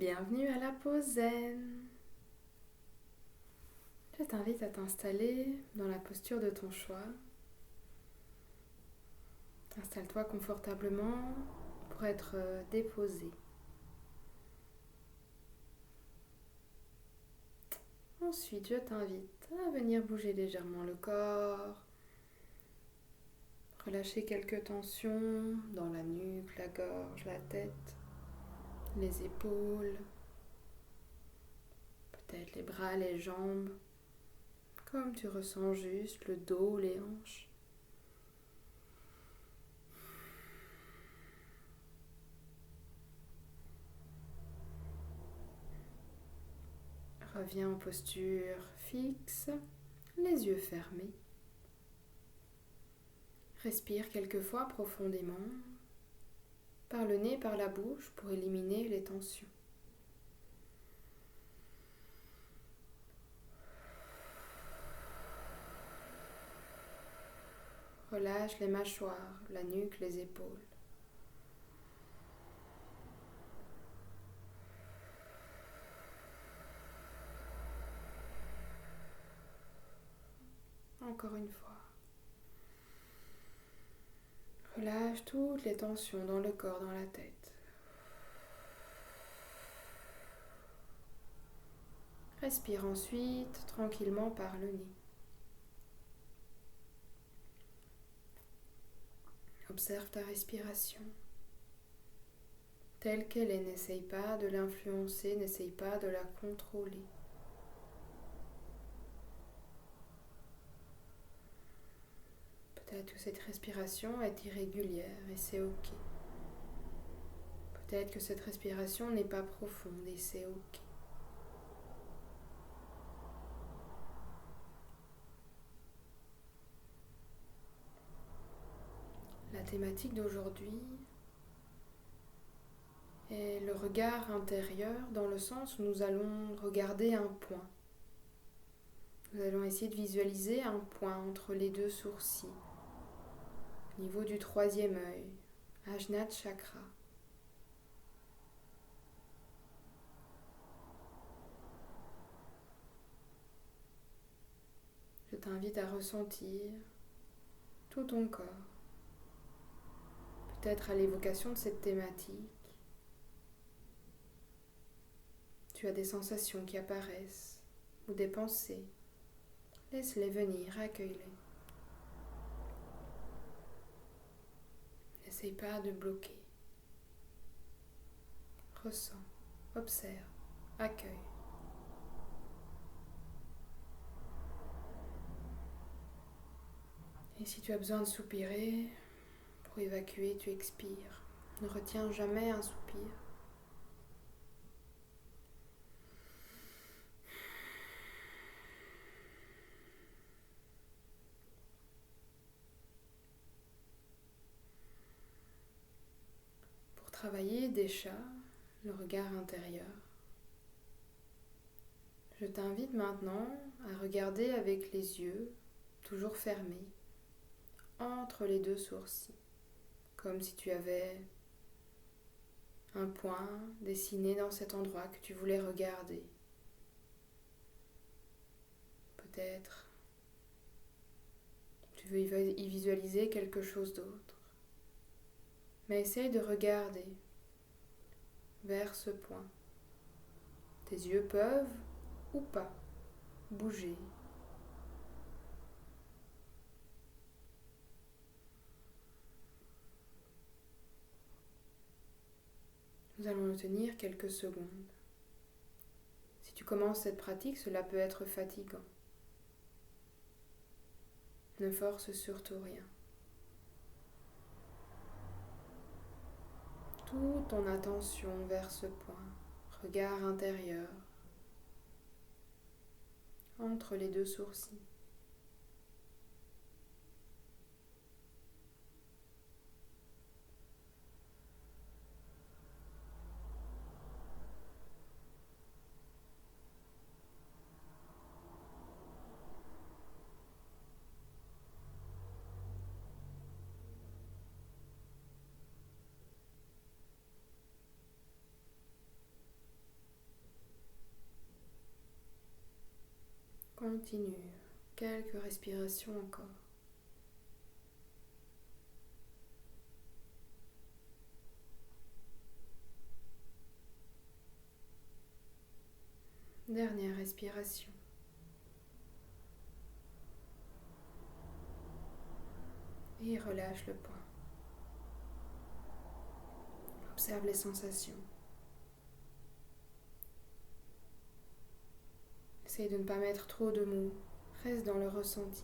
Bienvenue à la pause zen. Je t'invite à t'installer dans la posture de ton choix. Installe-toi confortablement pour être déposé. Ensuite, je t'invite à venir bouger légèrement le corps, relâcher quelques tensions dans la nuque, la gorge, la tête, les épaules, peut-être les bras, les jambes, comme tu ressens juste le dos, les hanches. Reviens en posture fixe, les yeux fermés. Respire quelques fois profondément, par le nez, par la bouche, pour éliminer les tensions. Relâche les mâchoires, la nuque, les épaules. Encore une fois. Relâche toutes les tensions dans le corps, dans la tête. Respire ensuite tranquillement par le nez. Observe ta respiration. Telle qu'elle est, n'essaye pas de l'influencer, n'essaye pas de la contrôler. Peut-être que cette respiration est irrégulière et c'est ok. Peut-être que cette respiration n'est pas profonde et c'est ok. La thématique d'aujourd'hui est le regard intérieur dans le sens où nous allons regarder un point. Nous allons essayer de visualiser un point entre les deux sourcils, au niveau du troisième œil, Ajna Chakra. Je t'invite à ressentir tout ton corps, peut-être à l'évocation de cette thématique. Tu as des sensations qui apparaissent ou des pensées. Laisse-les venir, accueille-les. N'essaye pas de bloquer. Ressens, observe, accueille. Et si tu as besoin de soupirer, pour évacuer, tu expires. Ne retiens jamais un soupir. Pour travailler déjà le regard intérieur, je t'invite maintenant à regarder avec les yeux, toujours fermés, entre les deux sourcils, comme si tu avais un point dessiné dans cet endroit que tu voulais regarder. Peut-être tu veux y visualiser quelque chose d'autre, mais essaye de regarder vers ce point. Tes yeux peuvent ou pas bouger. Nous allons le tenir quelques secondes. Si tu commences cette pratique, cela peut être fatigant. Ne force surtout rien. Toute ton attention vers ce point, regard intérieur, entre les deux sourcils. Continue. Quelques respirations encore. Dernière respiration. Et relâche le poing. Observe les sensations. Essaye de ne pas mettre trop de mots. Reste dans le ressenti.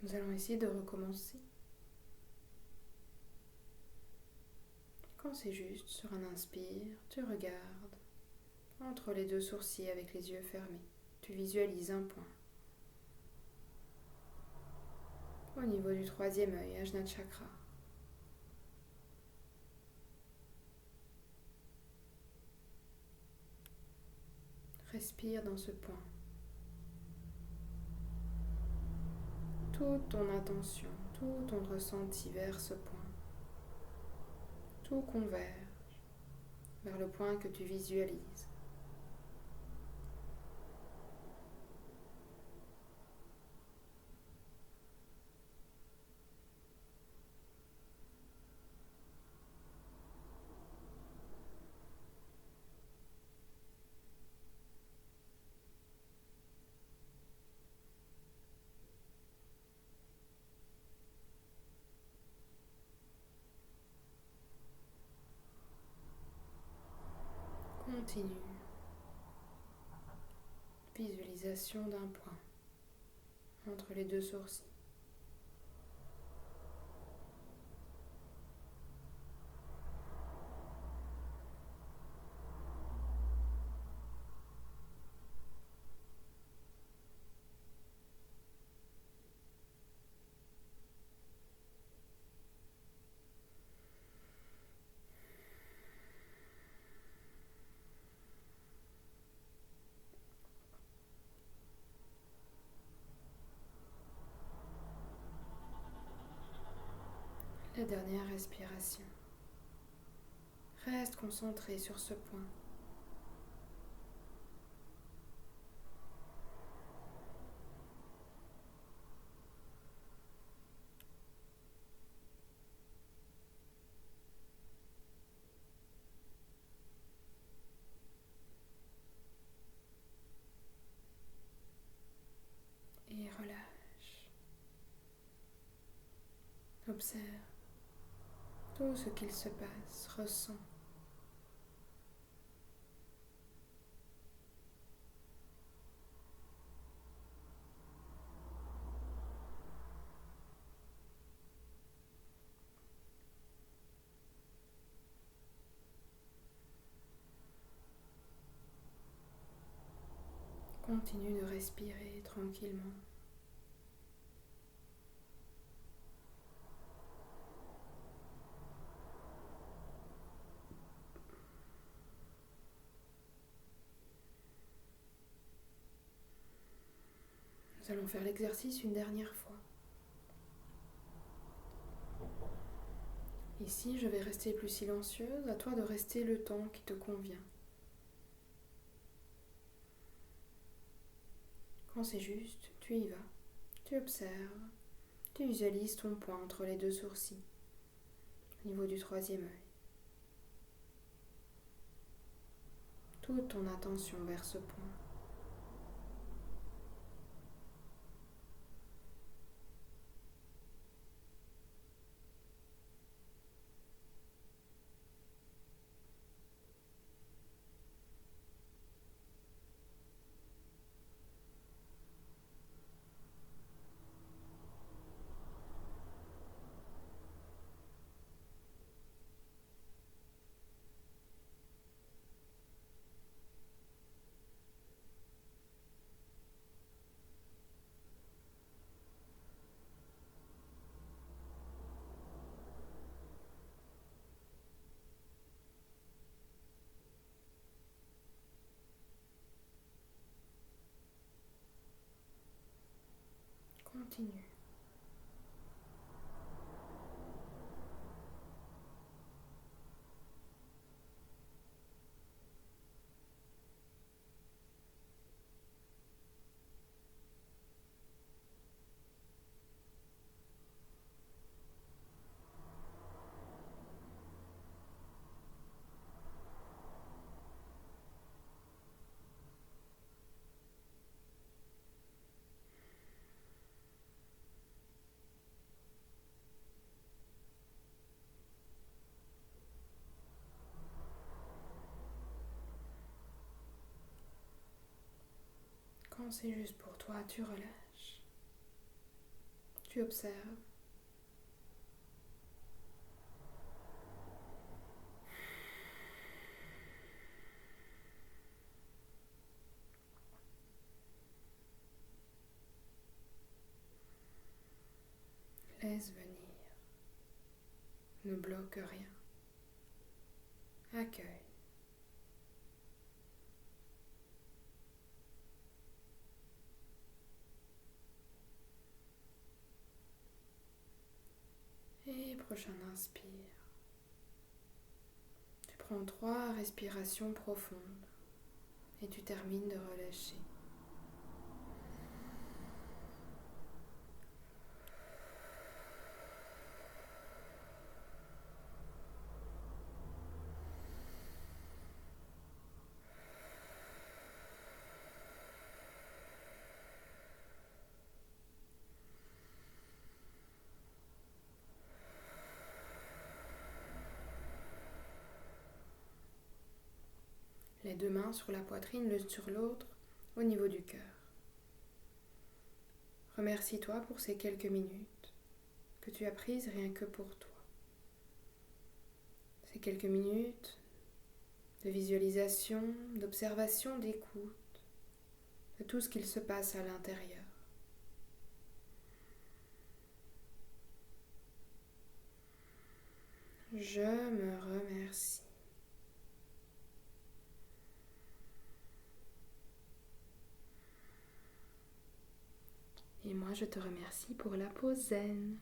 Nous allons essayer de recommencer. Quand c'est juste, sur un inspire, tu regardes entre les deux sourcils avec les yeux fermés. Tu visualises un point. Au niveau du troisième œil, Ajna Chakra. Respire dans ce point. Toute ton attention, tout ton ressenti vers ce point. Tout converge vers le point que tu visualises. Continue. Visualisation d'un point entre les deux sourcils. La dernière respiration. Reste concentré sur ce point. Et relâche. Observe tout ce qu'il se passe, ressens. Continue de respirer tranquillement. Nous allons faire l'exercice une dernière fois. Ici, je vais rester plus silencieuse, à toi de rester le temps qui te convient. Quand c'est juste, tu y vas, tu observes, tu visualises ton point entre les deux sourcils, au niveau du troisième œil. Toute ton attention vers ce point. continue. Quand c'est juste pour toi, tu relâches. Tu observes. Laisse venir. Ne bloque rien. Accueille. Et prochain inspire. Tu prends 3 respirations profondes et tu termines de relâcher. Les 2 mains sur la poitrine, l'une sur l'autre, au niveau du cœur. Remercie-toi pour ces quelques minutes que tu as prises rien que pour toi. Ces quelques minutes de visualisation, d'observation, d'écoute, de tout ce qu'il se passe à l'intérieur. Je me remercie. Et moi, je te remercie pour la pause zen.